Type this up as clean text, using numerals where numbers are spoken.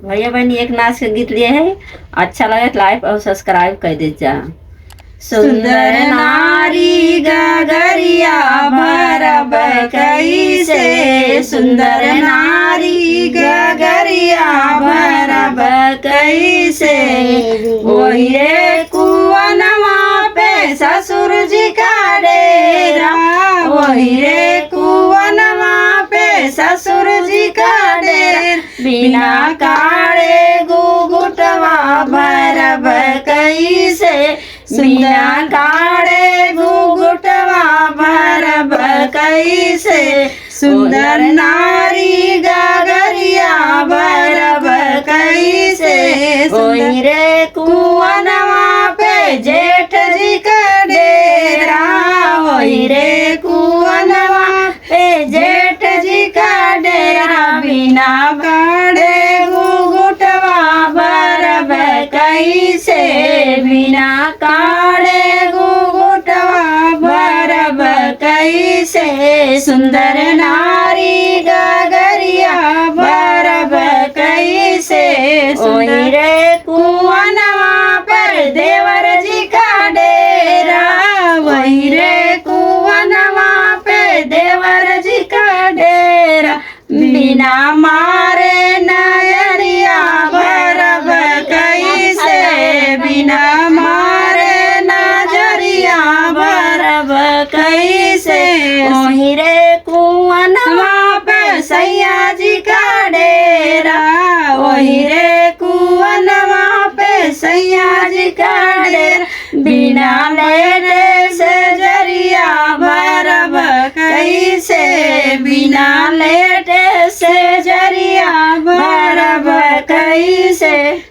भैया बहनी एक नाच के गीत लिए है। अच्छा लगे तो लाइक और सब्सक्राइब कर दीजिए। सुंदर नारी गगरिया भरब कैसे, सुंदर नारी गगरिया भरब कैसे, वही रे कुवनवा पे ससुर जी का डेरा, वही रे कुवनवा पे ससुर जी का डेरा, बिना काढ़े गुगुटवा भरब कैसे, बिना काढ़े घुघुटवा भरब कैसे, सुंदर नारी गगरिया भरब कैसे, ओही रे कुवनवा पे जेठ जी का डेरा, ओही रे कुवनवा पे जेठ जी का डेरा, बिना काढ़े घुघुटवा भरब कैसे, बिना काढ़े घुघुटवा भरब कैसे, सुंदर नारी गगरिया भरब कैसे, ओही रे कुवनवा पर देवर जी का डेरा, वही रे कुवनवा पे देवर जी का डेरा, बिना मारे नजरिया भरब कैसे, बिना मारे नजरिया भरब कैसे, ओही रे कुवनवा पे सैया जी का डेरा, ओही रे कुवनवा पे सैया जी का डेरा, बिना लेटे से जरिया भरब कैसे, बिना लेटे से जरिया भरब कैसे।